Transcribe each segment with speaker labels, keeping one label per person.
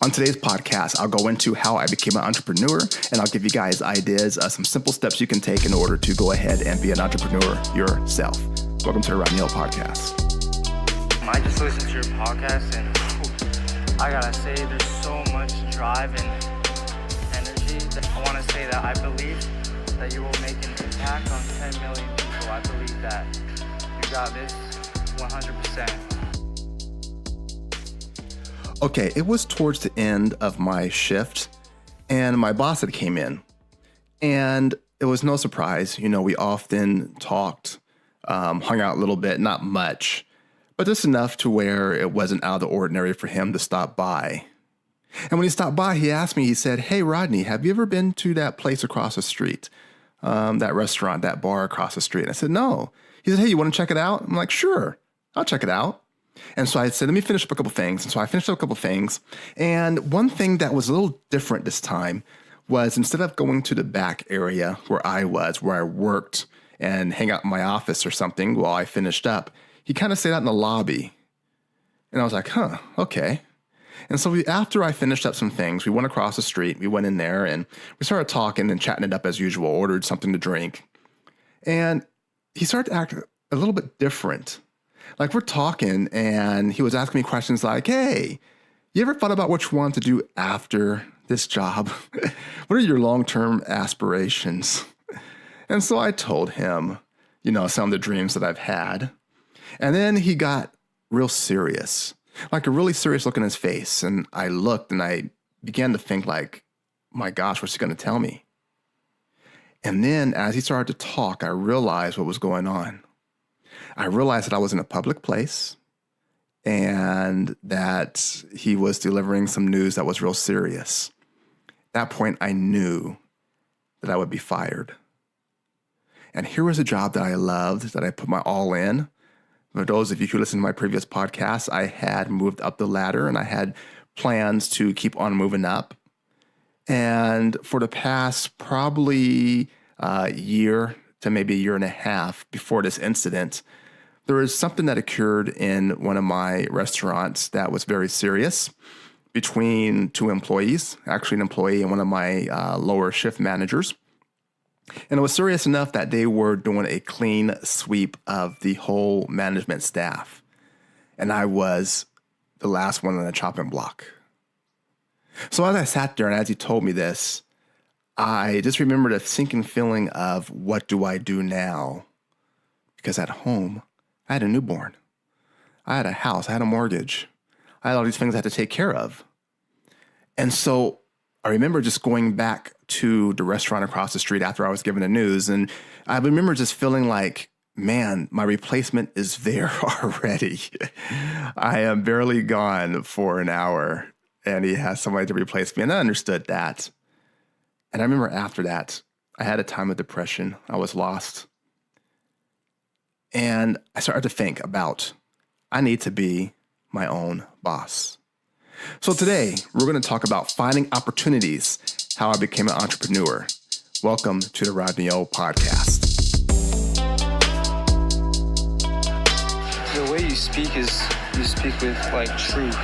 Speaker 1: On today's podcast, I'll go into how I became an entrepreneur, and I'll give you guys ideas, some simple steps you can take in order to go ahead and be an entrepreneur yourself. Welcome to the Rodney O Podcast.
Speaker 2: I just listened to your podcast, and I gotta say, there's so much drive and energy. I want to say that I believe that you will make an impact on 10 million people. I believe that you got this 100%.
Speaker 1: Okay, it was towards the end of my shift, and my boss had came in, and it was no surprise. You know, we often talked, hung out a little bit, not much, but just enough to where it wasn't out of the ordinary for him to stop by. And when he stopped by, he asked me, he said, "Hey, Rodney, have you ever been to that place across the street, that restaurant, that bar across the street?" And I said, "No." He said, "Hey, you want to check it out?" I'm like, "Sure, I'll check it out." And so I said, "Let me finish up a couple things." And so I finished up a couple things. And one thing that was a little different this time was instead of going to the back area where I worked and hang out in my office or something while I finished up, he kind of stayed out in the lobby. And I was like, okay. And so after I finished up some things, we went across the street, we went in there and we started talking and chatting it up as usual, ordered something to drink. And he started to act a little bit different. Like we're talking and he was asking me questions like, "Hey, you ever thought about what you want to do after this job? What are your long-term aspirations?" And so I told him, some of the dreams that I've had. And then he got real serious, like a really serious look in his face. And I looked and I began to think like, my gosh, what's he going to tell me? And then as he started to talk, I realized what was going on. I realized that I was in a public place and that he was delivering some news that was real serious. At that point, I knew that I would be fired. And here was a job that I loved, that I put my all in. For those of you who listened to my previous podcasts, I had moved up the ladder and I had plans to keep on moving up. And for the past probably year to maybe a year and a half before this incident, there was something that occurred in one of my restaurants that was very serious between two employees, actually an employee and one of my lower shift managers. And it was serious enough that they were doing a clean sweep of the whole management staff. And I was the last one on the chopping block. So as I sat there and as he told me this, I just remembered a sinking feeling of what do I do now? Because at home, I had a newborn. I had a house. I had a mortgage. I had all these things I had to take care of. And so I remember just going back to the restaurant across the street after I was given the news. And I remember just feeling like, man, my replacement is there already. I am barely gone for an hour and he has somebody to replace me. And I understood that. And I remember after that, I had a time of depression. I was lost. And I started to think about, I need to be my own boss. So today, we're going to talk about finding opportunities, how I became an entrepreneur. Welcome to the Rodney O Podcast.
Speaker 2: The way you speak is you speak with like truth,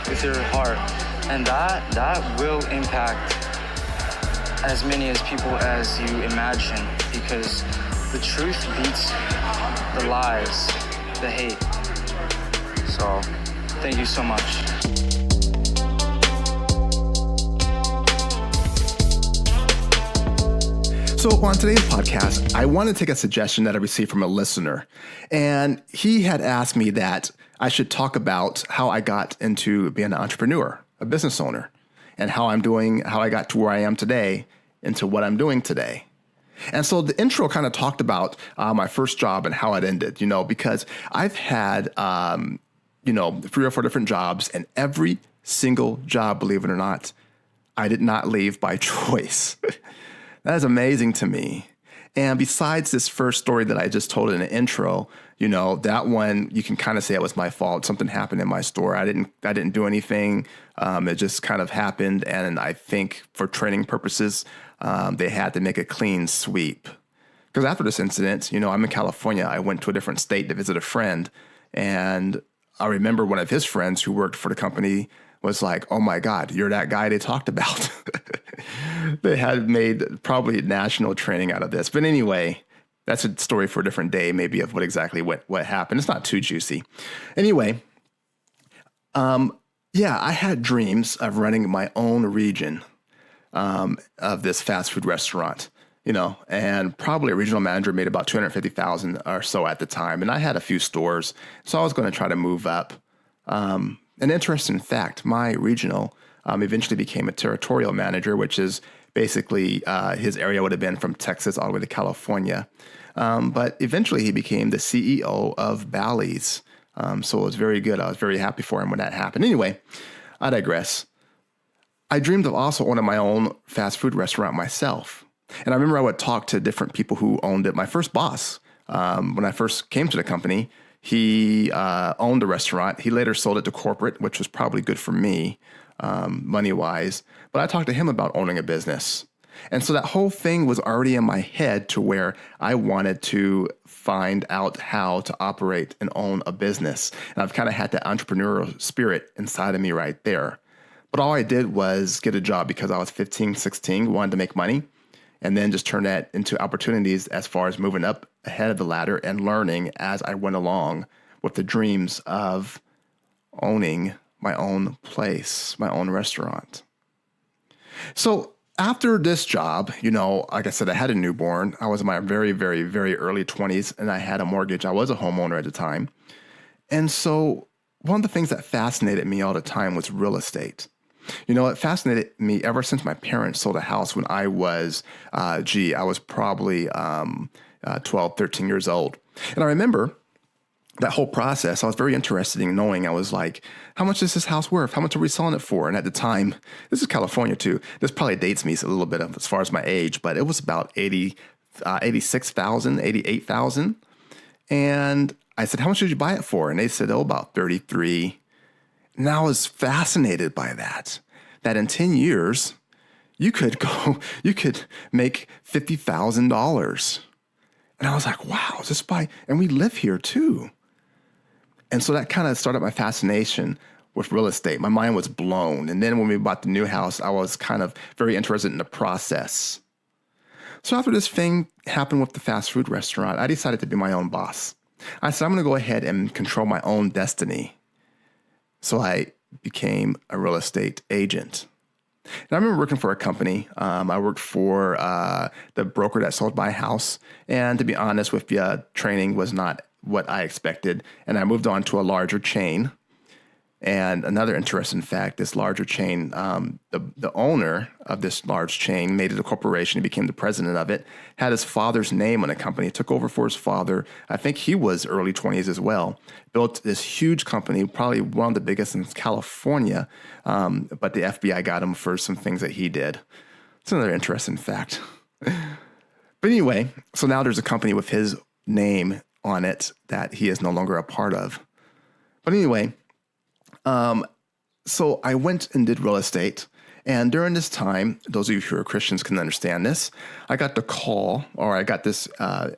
Speaker 2: with your heart. And that will impact as many as people as you imagine, because the truth beats the lies, the hate. So, thank you so much.
Speaker 1: So on today's podcast, I want to take a suggestion that I received from a listener. And he had asked me that I should talk about how I got into being an entrepreneur, a business owner, and how I got to where I am today into what I'm doing today. And so the intro kind of talked about my first job and how it ended, because I've had, 3 or 4 different jobs, and every single job, believe it or not, I did not leave by choice. That is amazing to me. And besides this first story that I just told in the intro, that one, you can kind of say it was my fault. Something happened in my store. I didn't do anything. It just kind of happened. And I think for training purposes, they had to make a clean sweep. Because after this incident, I'm in California. I went to a different state to visit a friend. And I remember one of his friends who worked for the company was like, oh my God, you're that guy they talked about. They had made probably national training out of this. But anyway, that's a story for a different day, maybe, of what happened. It's not too juicy. Anyway, I had dreams of running my own region of this fast food restaurant, and probably a regional manager made about $250,000 or so at the time. And I had a few stores, so I was going to try to move up. An interesting fact, my regional eventually became a territorial manager, which is basically his area would have been from Texas all the way to California. But eventually he became the CEO of Bally's. So it was very good. I was very happy for him when that happened. Anyway, I digress. I dreamed of also owning my own fast food restaurant myself. And I remember I would talk to different people who owned it. My first boss, when I first came to the company, he owned the restaurant. He later sold it to corporate, which was probably good for me, money-wise. But I talked to him about owning a business. And so that whole thing was already in my head to where I wanted to find out how to operate and own a business. And I've kind of had that entrepreneurial spirit inside of me right there. But all I did was get a job because I was 15, 16, wanted to make money, and then just turn that into opportunities as far as moving up ahead of the ladder and learning as I went along with the dreams of owning my own place, my own restaurant. So after this job, like I said, I had a newborn. I was in my very, very, very early 20s, and I had a mortgage. I was a homeowner at the time. And so one of the things that fascinated me all the time was real estate. It fascinated me ever since my parents sold a house when I was, I was probably 12, 13 years old. And I remember that whole process. I was very interested in knowing. I was like, how much is this house worth? How much are we selling it for? And at the time, this is California too. This probably dates me a little bit as far as my age, but it was about 86,000, 88,000. And I said, how much did you buy it for? And they said, about 33. And I was fascinated by that in 10 years, you could make $50,000. And I was like, wow, and we live here too. And so that kind of started my fascination with real estate. My mind was blown. And then when we bought the new house, I was kind of very interested in the process. So after this thing happened with the fast food restaurant, I decided to be my own boss. I said, I'm going to go ahead and control my own destiny. So I became a real estate agent. And I remember working for a company. I worked for the broker that sold my house. And to be honest with you, training was not what I expected. And I moved on to a larger chain. And another interesting fact, this larger chain, the owner of this large chain made it a corporation. He became the president of it, had his father's name on the company, took over for his father. I think he was early 20s as well, built this huge company, probably one of the biggest in California. But the FBI got him for some things that he did. It's another interesting fact. But anyway, so now there's a company with his name on it that he is no longer a part of. But anyway, so I went and did real estate. And during this time, those of you who are Christians can understand this. I got the call, or I got this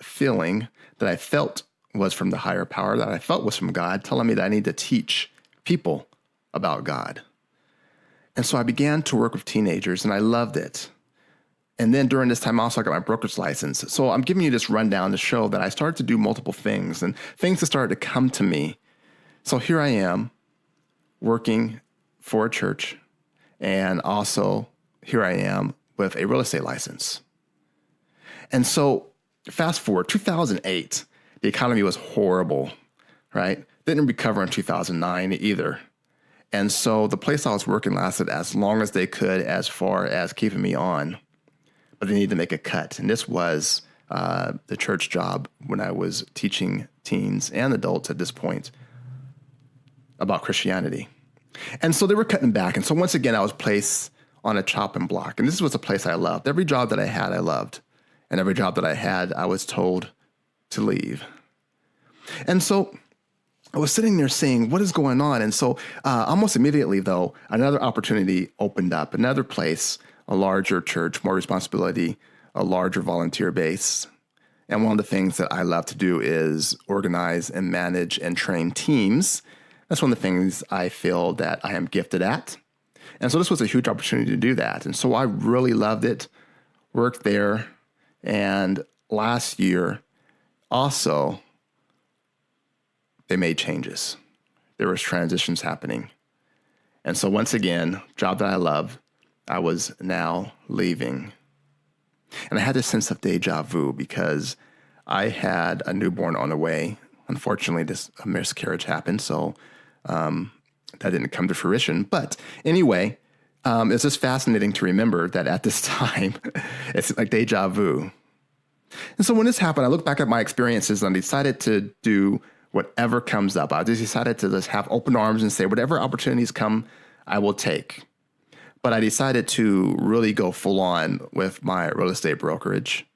Speaker 1: feeling that I felt was from the higher power, that I felt was from God, telling me that I need to teach people about God. And so I began to work with teenagers, and I loved it. And then during this time, also, I got my broker's license. So I'm giving you this rundown to show that I started to do multiple things, and things that started to come to me. So here I am, working for a church, and also here I am with a real estate license. And so fast forward, 2008, the economy was horrible, right? Didn't recover in 2009 either. And so the place I was working lasted as long as they could as far as keeping me on, but they needed to make a cut. And this was the church job when I was teaching teens and adults at this point about Christianity. And so they were cutting back. And so once again, I was placed on a chopping block. And this was a place I loved. Every job that I had, I loved. And every job that I had, I was told to leave. And so I was sitting there saying, what is going on? And so almost immediately, though, another opportunity opened up, another place, a larger church, more responsibility, a larger volunteer base. And one of the things that I love to do is organize and manage and train teams That's one of the things I feel that I am gifted at. And so this was a huge opportunity to do that. And so I really loved it, worked there. And last year, also, they made changes. There was transitions happening. And so once again, job that I love, I was now leaving. And I had this sense of deja vu because I had a newborn on the way. Unfortunately, a miscarriage happened, so that didn't come to fruition. But anyway, it's just fascinating to remember that at this time, it's like deja vu. And so when this happened, I looked back at my experiences and I decided to do whatever comes up. I just decided to just have open arms and say, whatever opportunities come, I will take. But I decided to really go full on with my real estate brokerage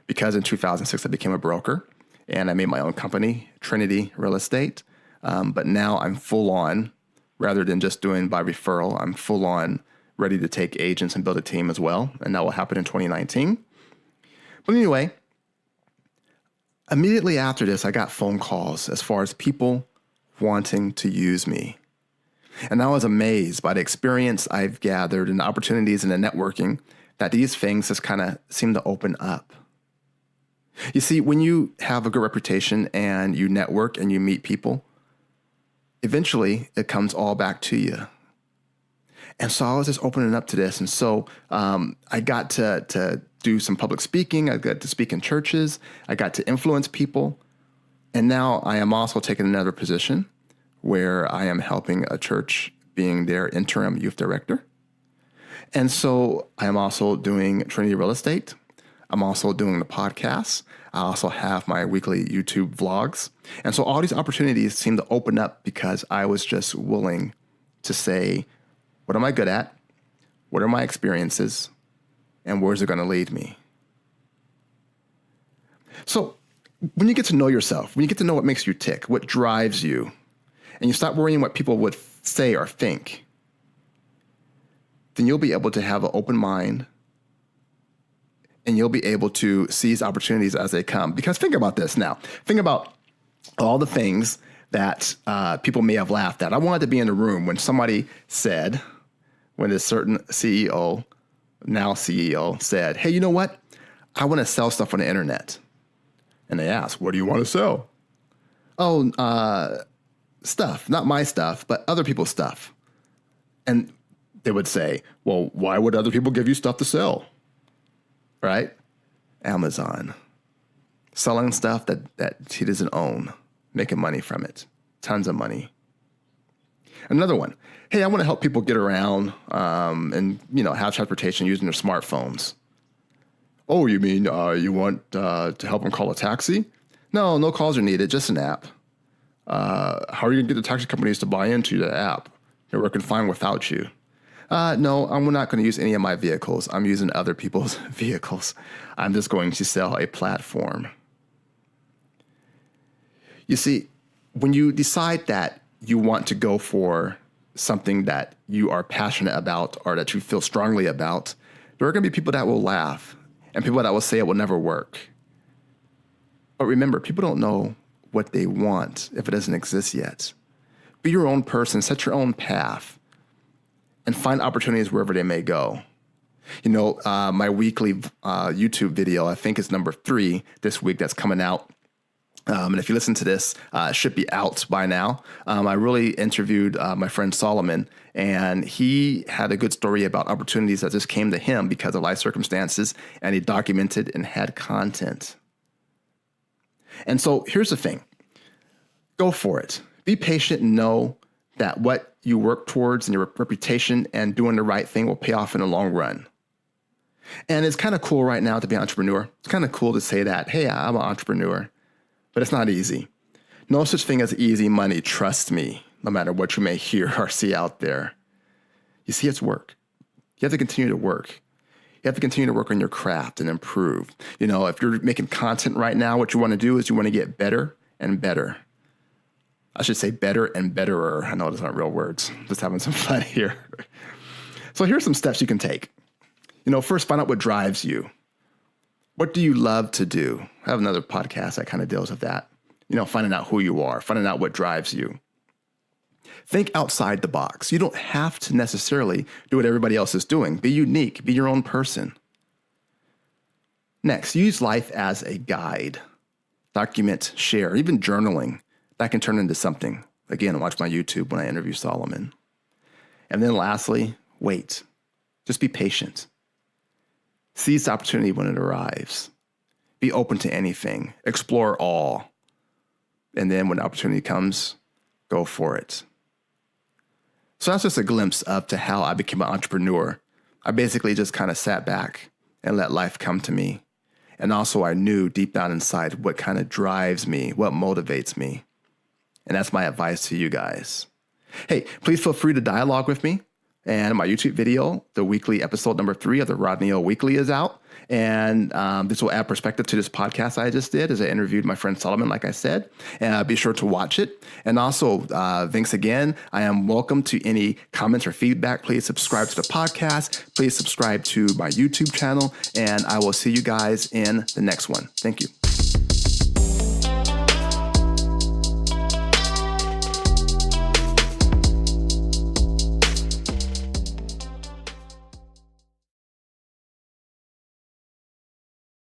Speaker 1: because in 2006, I became a broker and I made my own company, Trinity Real Estate. But now I'm full on, rather than just doing by referral, I'm full on ready to take agents and build a team as well. And that will happen in 2019. But anyway, immediately after this, I got phone calls as far as people wanting to use me. And I was amazed by the experience I've gathered and the opportunities and the networking that these things just kind of seem to open up. You see, when you have a good reputation and you network and you meet people, eventually it comes all back to you. And so I was just opening up to this. And so I got to do some public speaking. I got to speak in churches. I got to influence people. And now I am also taking another position where I am helping a church being their interim youth director. And so I am also doing Trinity Real Estate. I'm also doing the podcast. I also have my weekly YouTube vlogs. And so all these opportunities seem to open up because I was just willing to say, what am I good at? What are my experiences? And where's it going to lead me? So when you get to know yourself, when you get to know what makes you tick, what drives you, and you stop worrying what people would say or think, then you'll be able to have an open mind and you'll be able to seize opportunities as they come. Because think about this now. Think about all the things that people may have laughed at. I wanted to be in the room when somebody said, when a certain CEO, now CEO, said, hey, you know what? I want to sell stuff on the internet. And they asked, what do you want to sell? Oh, stuff, not my stuff, but other people's stuff. And they would say, well, why would other people give you stuff to sell? Right? Amazon. Selling stuff that he doesn't own, making money from it. Tons of money. Another one. Hey, I want to help people get around and have transportation using their smartphones. Oh, you mean you want to help them call a taxi? No calls are needed, just an app. How are you going to get the taxi companies to buy into the app? They're working fine without you. No, I'm not going to use any of my vehicles. I'm using other people's vehicles. I'm just going to sell a platform. You see, when you decide that you want to go for something that you are passionate about or that you feel strongly about, there are going to be people that will laugh and people that will say it will never work. But remember, people don't know what they want if it doesn't exist yet. Be your own person, set your own path, and find opportunities wherever they may go. My weekly YouTube video, I think is number 3 this week that's coming out. And if you listen to this, it should be out by now. I really interviewed my friend Solomon, and he had a good story about opportunities that just came to him because of life circumstances, and he documented and had content. And so here's the thing. Go for it. Be patient and know that what you work towards and your reputation and doing the right thing will pay off in the long run. And it's kind of cool right now to be an entrepreneur. It's kind of cool to say that, hey, I'm an entrepreneur. But it's not easy. No such thing as easy money, trust me, no matter what you may hear or see out there. You see, it's work. You have to continue to work. You have to continue to work on your craft and improve. If you're making content right now, what you want to do is you want to get better and better. I should say better and betterer. I know those aren't real words. Just having some fun here. So here's some steps you can take. First, find out what drives you. What do you love to do? I have another podcast that kind of deals with that. Finding out who you are, finding out what drives you. Think outside the box. You don't have to necessarily do what everybody else is doing. Be unique. Be your own person. Next, use life as a guide. Document, share, even journaling. That can turn into something. Again, watch my YouTube when I interview Solomon. And then lastly, wait. Just be patient. Seize the opportunity when it arrives. Be open to anything. Explore all. And then when the opportunity comes, go for it. So that's just a glimpse up to how I became an entrepreneur. I basically just kind of sat back and let life come to me. And also I knew deep down inside what kind of drives me, what motivates me. And that's my advice to you guys. Hey, please feel free to dialogue with me. And my YouTube video, the weekly episode number 3 of the Rodney O Weekly is out. And this will add perspective to this podcast I just did as I interviewed my friend Solomon, like I said. And be sure to watch it. And also, thanks again. I am welcome to any comments or feedback. Please subscribe to the podcast. Please subscribe to my YouTube channel. And I will see you guys in the next one. Thank you.